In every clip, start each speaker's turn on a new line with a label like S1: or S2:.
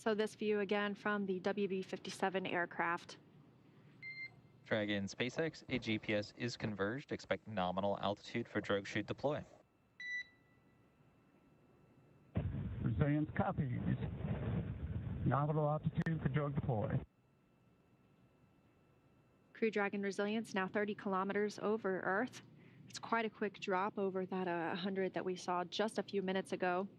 S1: So this view again from the WB-57 aircraft.
S2: Dragon SpaceX, a GPS is converged. Expect nominal altitude for drogue chute deploy.
S3: Resilience copies. Nominal altitude for drogue deploy.
S1: Crew Dragon Resilience now 30 kilometers over Earth. It's quite a quick drop over that 100 that we saw just a few minutes ago.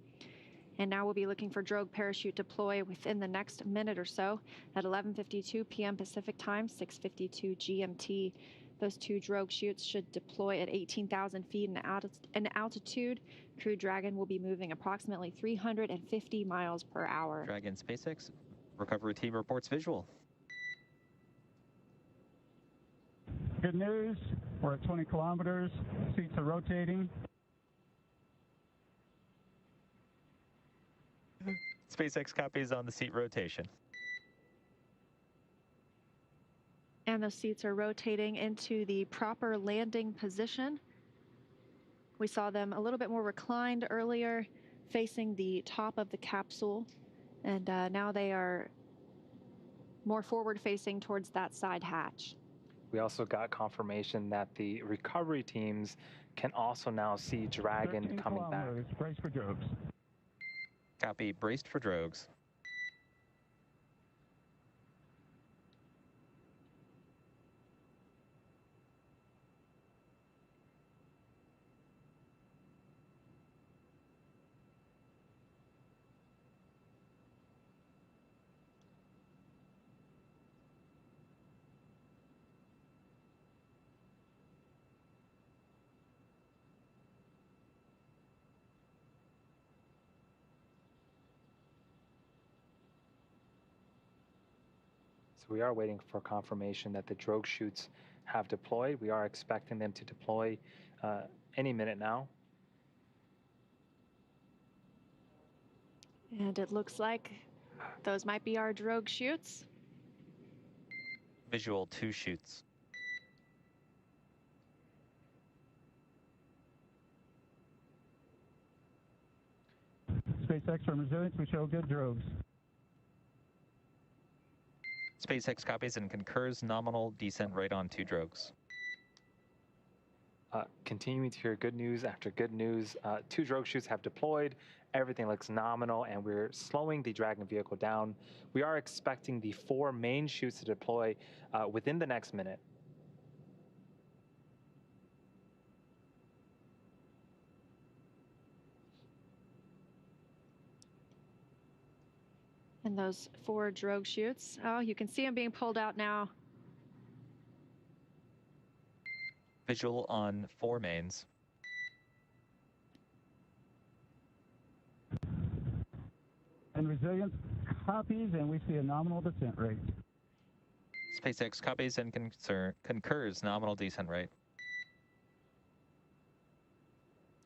S1: And now we'll be looking for drogue parachute deploy within the next minute or so at 11:52 p.m. Pacific time, 6:52 GMT. Those two drogue chutes should deploy at 18,000 feet in altitude. Crew Dragon will be moving approximately 350 miles per hour.
S2: Dragon SpaceX, recovery team reports visual.
S3: Good news, we're at 20 kilometers, seats are rotating.
S2: SpaceX copies on the seat rotation.
S1: And the seats are rotating into the proper landing position. We saw them a little bit more reclined earlier, facing the top of the capsule. And now they are more forward facing towards that side hatch.
S4: We also got confirmation that the recovery teams can also now see Dragon coming back.
S3: Brace for drogues.
S2: Copy, braced for drogues.
S4: So we are waiting for confirmation that the drogue chutes have deployed. We are expecting them to deploy any minute now.
S1: And it looks like those might be our drogue chutes.
S2: Visual 2 chutes.
S3: SpaceX from Resilience, we show good drogues.
S2: SpaceX copies and concurs nominal descent right on 2 drogues.
S4: Continuing to hear good news after good news. 2 drogue chutes have deployed. Everything looks nominal, and we're slowing the Dragon vehicle down. We are expecting the 4 main chutes to deploy within the next minute.
S1: And those 4 drogue chutes. Oh, you can see them being pulled out now.
S2: Visual on 4 mains.
S3: And Resilience copies, and we see a nominal descent rate.
S2: SpaceX copies and concurs nominal descent rate.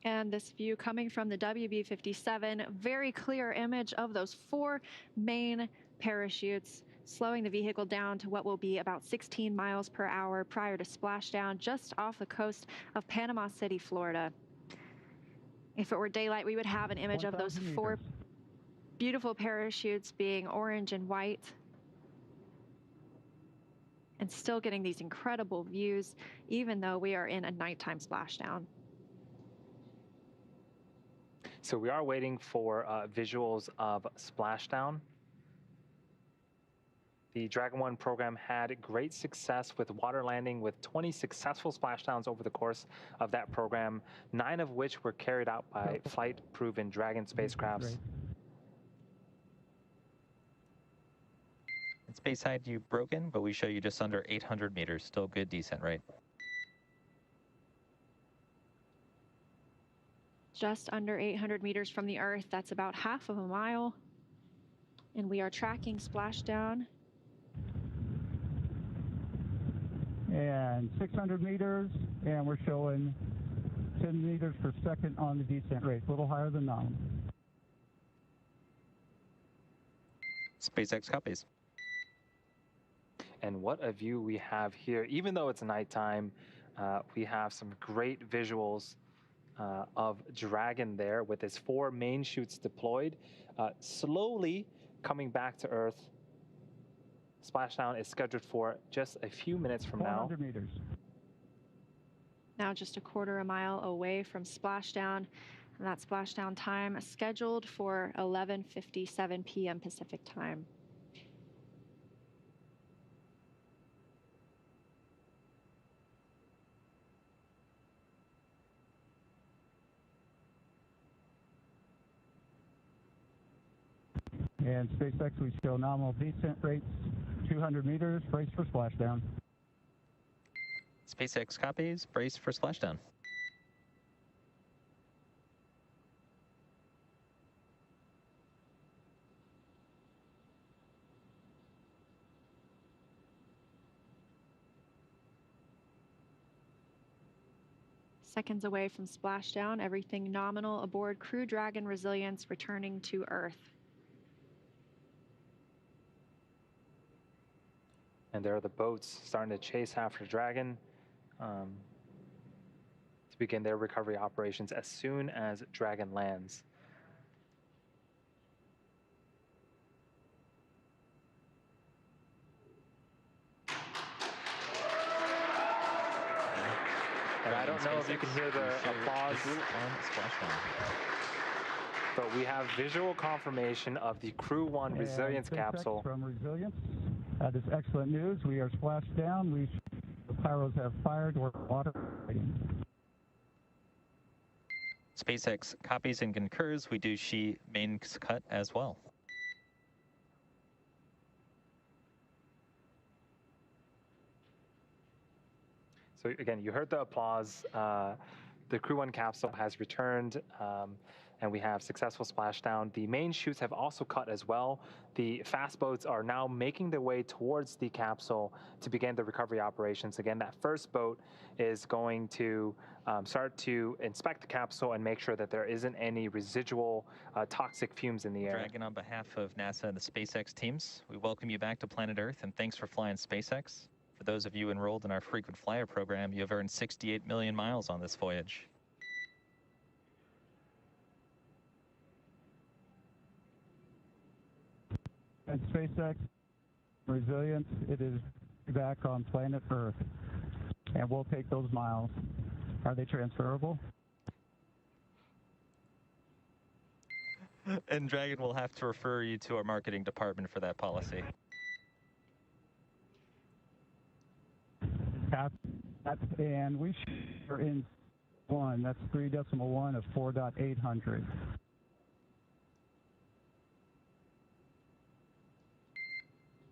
S1: And this view coming from the WB-57, very clear image of those 4 main parachutes, slowing the vehicle down to what will be about 16 miles per hour prior to splashdown just off the coast of Panama City, Florida. If it were daylight, we would have an image of those 4 beautiful parachutes being orange and white. And still getting these incredible views, even though we are in a nighttime splashdown.
S4: So we are waiting for visuals of splashdown. The Dragon 1 program had great success with water landing, with 20 successful splashdowns over the course of that program, 9 of which were carried out by flight-proven Dragon spacecrafts.
S2: In space height, you've broken, but we show you just under 800 meters. Still good descent rate.
S1: Just under 800 meters from the Earth. That's about half of a mile. And we are tracking splashdown.
S3: And 600 meters, and we're showing 10 meters per second on the descent rate, a little higher than nominal.
S2: SpaceX copies.
S4: And what a view we have here. Even though it's nighttime, we have some great visuals of Dragon there with its 4 main chutes deployed, slowly coming back to Earth. Splashdown is scheduled for just a few minutes from now.
S3: 400 meters.
S1: Now just a quarter a mile away from splashdown. And that splashdown time is scheduled for 11:57 p.m. Pacific time.
S3: And SpaceX, we show nominal descent rates, 200 meters, brace for splashdown.
S2: SpaceX copies, brace for splashdown.
S1: Seconds away from splashdown, everything nominal aboard Crew Dragon Resilience returning to Earth.
S4: And there are the boats starting to chase after Dragon to begin their recovery operations as soon as Dragon lands. And I don't know if you can hear the applause, but we have visual confirmation of the Crew-1 Resilience capsule.
S3: From Resilience. This is excellent news. We are splashed down. The pyros have fired. We're water.
S2: SpaceX copies and concurs. We do see mains cut as well.
S4: So again, you heard the applause. The Crew-1 capsule has returned, and we have successful splashdown. The main chutes have also cut as well. The fast boats are now making their way towards the capsule to begin the recovery operations. Again, that first boat is going to start to inspect the capsule and make sure that there isn't any residual toxic fumes in the air.
S2: Dragon, on behalf of NASA and the SpaceX teams, we welcome you back to planet Earth, and thanks for flying SpaceX. For those of you enrolled in our frequent flyer program, you have earned 68 million miles on this voyage.
S3: And SpaceX Resilience, it is back on planet Earth, and we'll take those miles. Are they transferable?
S2: And Dragon will have to refer you to our marketing department for that policy.
S3: And we are in 1. That's 3.1 of 4.800.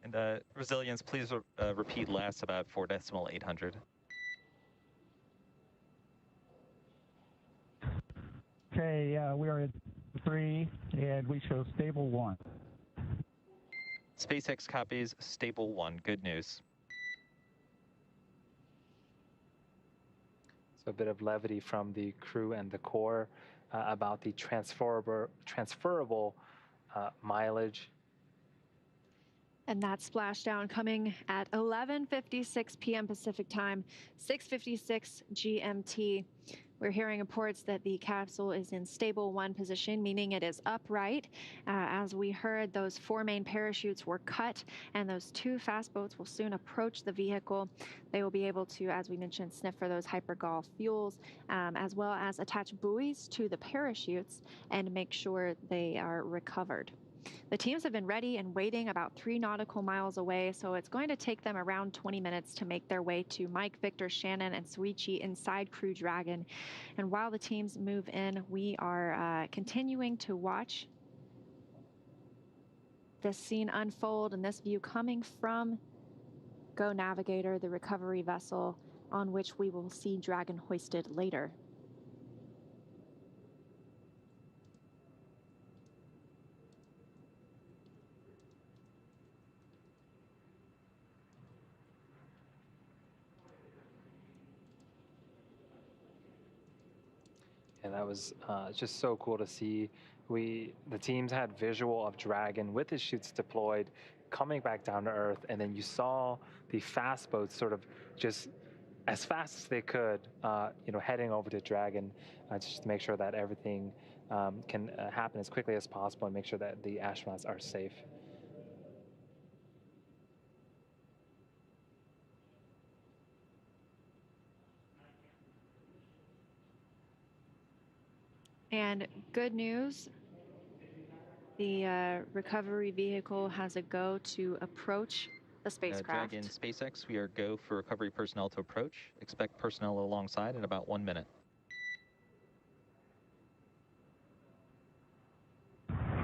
S2: And Resilience, please repeat last about 4.800.
S3: Okay, we are at 3, and we show stable 1.
S2: SpaceX copies, stable 1. Good news.
S4: So a bit of levity from the crew and the core about the transferable mileage.
S1: And that splashdown coming at 11:56 p.m. Pacific time, 6:56 GMT. We're hearing reports that the capsule is in stable 1 position, meaning it is upright. As we heard, those 4 main parachutes were cut, and those 2 fast boats will soon approach the vehicle. They will be able to, as we mentioned, sniff for those hypergol fuels, as well as attach buoys to the parachutes and make sure they are recovered. The teams have been ready and waiting about 3 nautical miles away, so it's going to take them around 20 minutes to make their way to Mike, Victor, Shannon, and Suichi inside Crew Dragon. And while the teams move in, we are continuing to watch this scene unfold and this view coming from Go Navigator, the recovery vessel on which we will see Dragon hoisted later.
S4: And that was just so cool to see. The teams had visual of Dragon with his chutes deployed, coming back down to Earth, and then you saw the fast boats sort of just as fast as they could, heading over to Dragon, just to make sure that everything can happen as quickly as possible and make sure that the astronauts are safe.
S1: And good news, the recovery vehicle has a go to approach the spacecraft.
S2: Dragon SpaceX, we are go for recovery personnel to approach. Expect personnel alongside in about 1 minute.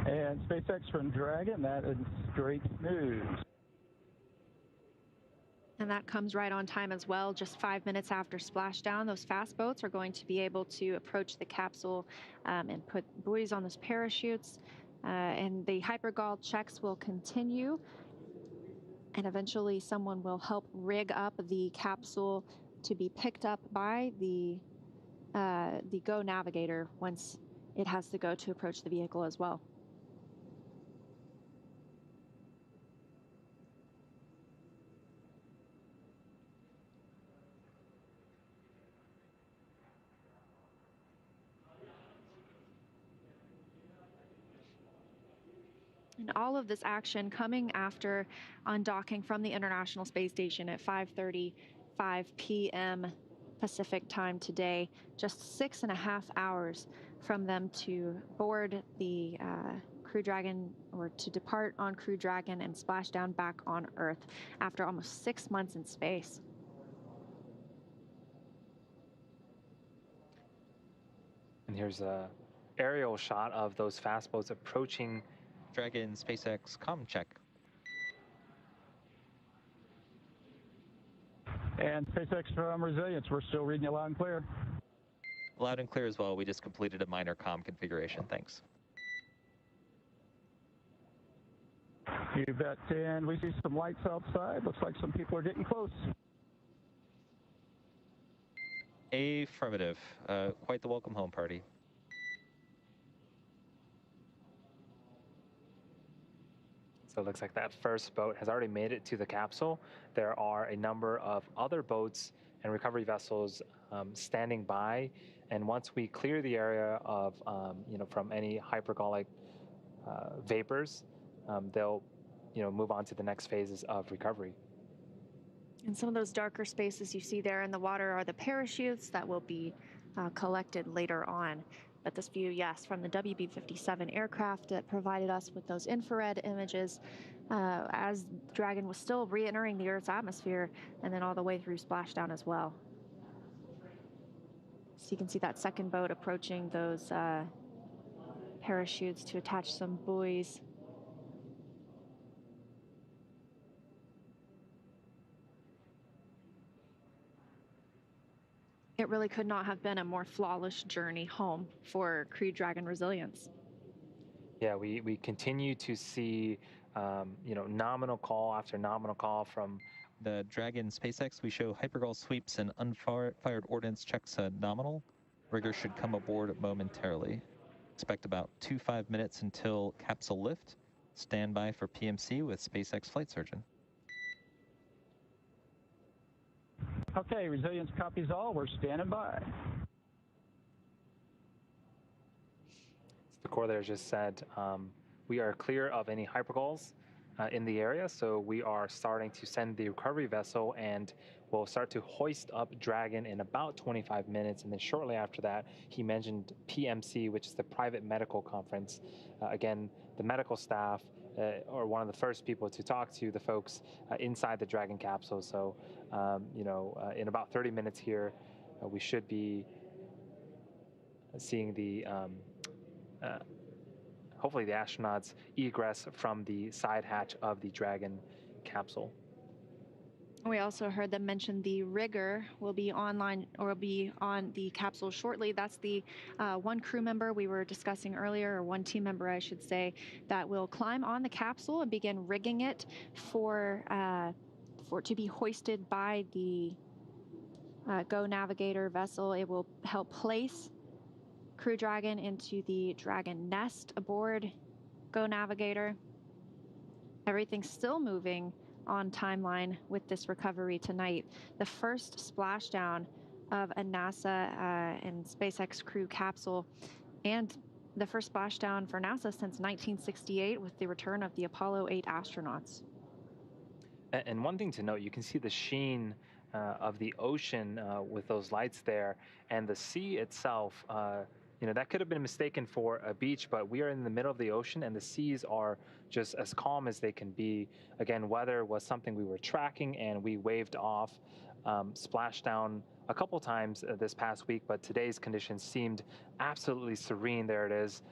S3: And SpaceX from Dragon, that is great news.
S1: And that comes right on time as well. Just 5 minutes after splashdown, those fast boats are going to be able to approach the capsule and put buoys on those parachutes. And the hypergol checks will continue. And eventually someone will help rig up the capsule to be picked up by the Go navigator once it has to go to approach the vehicle as well. And all of this action coming after undocking from the International Space Station at 5:35 p.m. Pacific time today, just 6.5 hours from them to board the Crew Dragon, or to depart on Crew Dragon and splash down back on Earth after almost 6 months in space.
S4: And here's a aerial shot of those fast boats approaching
S2: Dragon SpaceX comm check.
S3: And SpaceX from Resilience, we're still reading you loud and clear.
S2: Loud and clear as well. We just completed a minor comm configuration. Thanks.
S3: You bet. And we see some lights outside. Looks like some people are getting close.
S2: Affirmative. Quite the welcome home party.
S4: So it looks like that first boat has already made it to the capsule. There are a number of other boats and recovery vessels standing by. And once we clear the area of, from any hypergolic vapors, they'll, move on to the next phases of recovery.
S1: And some of those darker spaces you see there in the water are the parachutes that will be collected later on. But this view, yes, from the WB-57 aircraft that provided us with those infrared images as Dragon was still re-entering the Earth's atmosphere, and then all the way through splashdown as well. So you can see that second boat approaching those parachutes to attach some buoys. It really could not have been a more flawless journey home for Crew Dragon Resilience.
S4: Yeah, we continue to see, nominal call after nominal call from
S2: the Dragon SpaceX. We show hypergol sweeps and unfired ordnance checks nominal. Riggers should come aboard momentarily. Expect about 2-5 minutes until capsule lift. Stand by for PMC with SpaceX flight surgeon.
S3: Okay, Resilience copies all. We're standing by.
S4: The correlator just said we are clear of any hypergols in the area, so we are starting to send the recovery vessel, and we'll start to hoist up Dragon in about 25 minutes. And then shortly after that, he mentioned PMC, which is the private medical conference. Again, the medical staff or one of the first people to talk to the folks inside the Dragon capsule. So, in about 30 minutes here, we should be seeing the hopefully the astronauts egress from the side hatch of the Dragon capsule.
S1: We also heard them mention the rigger will be online, or will be on the capsule shortly. That's the one crew member we were discussing earlier, or one team member, I should say, that will climb on the capsule and begin rigging it for to be hoisted by the Go Navigator vessel. It will help place Crew Dragon into the Dragon nest aboard Go Navigator. Everything's still moving on timeline with this recovery tonight. The first splashdown of a NASA and SpaceX Crew capsule, and the first splashdown for NASA since 1968 with the return of the Apollo 8 astronauts.
S4: And one thing to note, you can see the sheen of the ocean with those lights there, and the sea itself. That could have been mistaken for a beach, but we are in the middle of the ocean, and the seas are just as calm as they can be. Again, weather was something we were tracking, and we waved off splashdown a couple times this past week, but today's conditions seemed absolutely serene. There it is.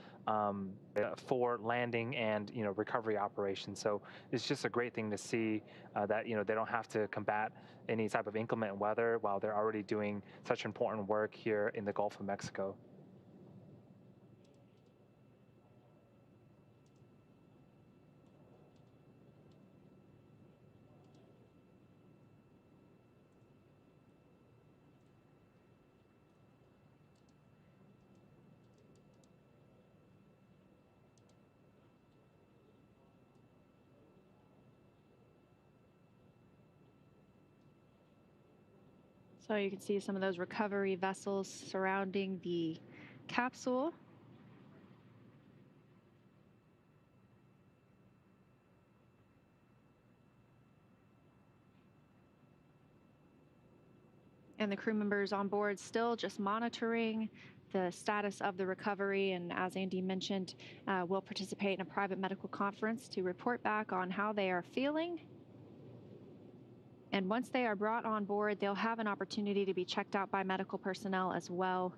S4: For landing and recovery operations. So it's just a great thing to see that they don't have to combat any type of inclement weather while they're already doing such important work here in the Gulf of Mexico.
S1: So you can see some of those recovery vessels surrounding the capsule. And the crew members on board still just monitoring the status of the recovery. And as Andy mentioned, will participate in a private medical conference to report back on how they are feeling. And once they are brought on board, they'll have an opportunity to be checked out by medical personnel as well.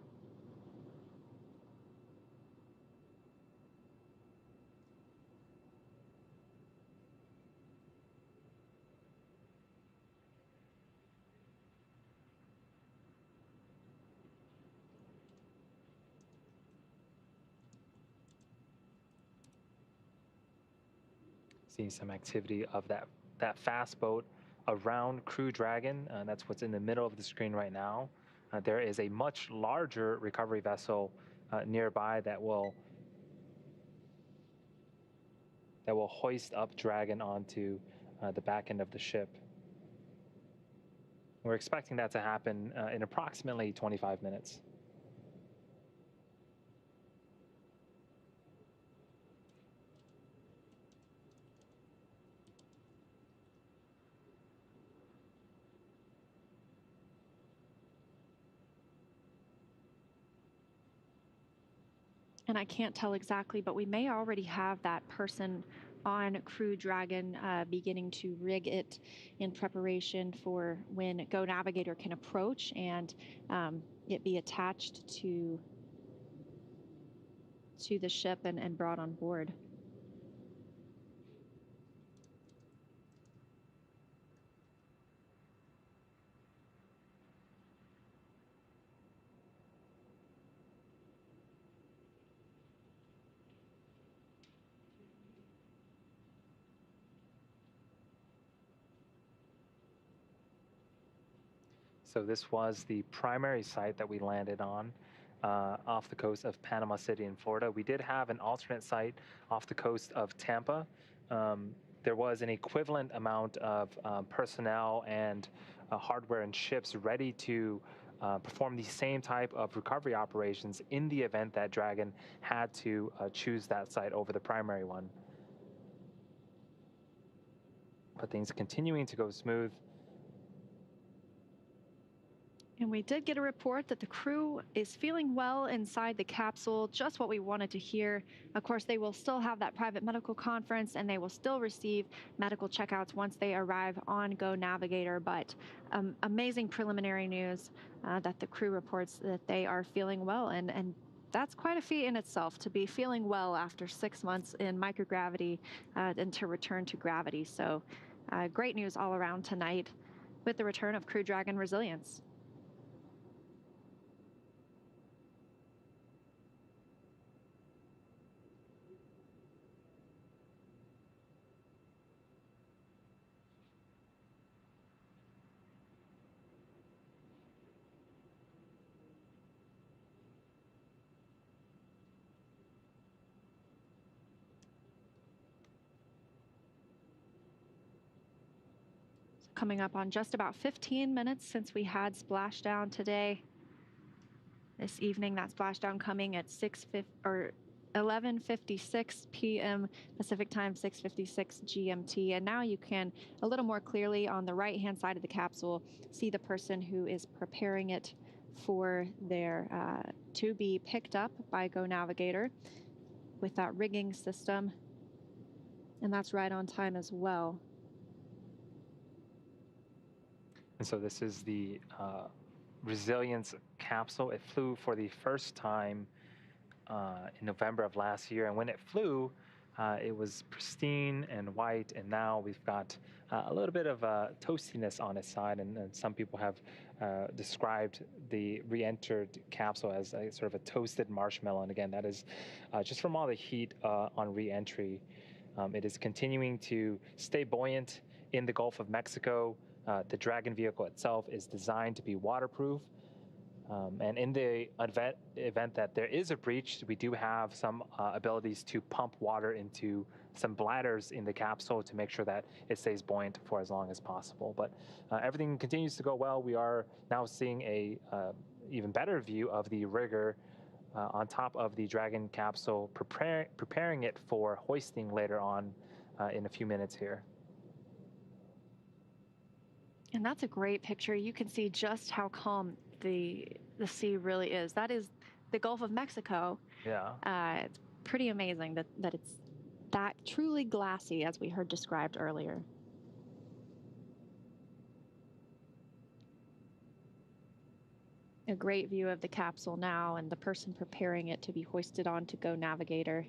S4: Seeing some activity of that fast boat around Crew Dragon. That's what's in the middle of the screen right now. There is a much larger recovery vessel nearby that will hoist up Dragon onto the back end of the ship. We're expecting that to happen in approximately 25 minutes.
S1: And I can't tell exactly, but we may already have that person on Crew Dragon beginning to rig it in preparation for when Go Navigator can approach and it be attached to the ship and brought on board.
S4: So this was the primary site that we landed on off the coast of Panama City in Florida. We did have an alternate site off the coast of Tampa. There was an equivalent amount of personnel and hardware and ships ready to perform the same type of recovery operations in the event that Dragon had to choose that site over the primary one. But things continuing to go smooth.
S1: And we did get a report that the crew is feeling well inside the capsule, just what we wanted to hear. Of course, they will still have that private medical conference and they will still receive medical checkouts once they arrive on Go Navigator. But amazing preliminary news that the crew reports that they are feeling well. And that's quite a feat in itself, to be feeling well after 6 months in microgravity and to return to gravity. So great news all around tonight with the return of Crew Dragon Resilience. Coming up on just about 15 minutes since we had splashdown today. This evening, that splashdown coming at 11:56 p.m. Pacific time, 6:56 GMT. And now you can, a little more clearly on the right-hand side of the capsule, see the person who is preparing it for their to be picked up by Go Navigator with that rigging system. And that's right on time as well.
S4: And so this is the Resilience capsule. It flew for the first time in November of last year. And when it flew, it was pristine and white. And now we've got a little bit of toastiness on its side. And some people have described the re-entered capsule as a sort of a toasted marshmallow. And again, that is just from all the heat on re-entry. It is continuing to stay buoyant in the Gulf of Mexico. The Dragon vehicle itself is designed to be waterproof. And in the event that there is a breach, we do have some abilities to pump water into some bladders in the capsule to make sure that it stays buoyant for as long as possible. But everything continues to go well. We are now seeing a even better view of the rigger on top of the Dragon capsule, preparing it for hoisting later on in a few minutes here.
S1: And that's a great picture. You can see just how calm the sea really is. That is the Gulf of Mexico.
S4: Yeah.
S1: It's pretty amazing that it's that truly glassy, as we heard described earlier. A great view of the capsule now and the person preparing it to be hoisted on to Go Navigator.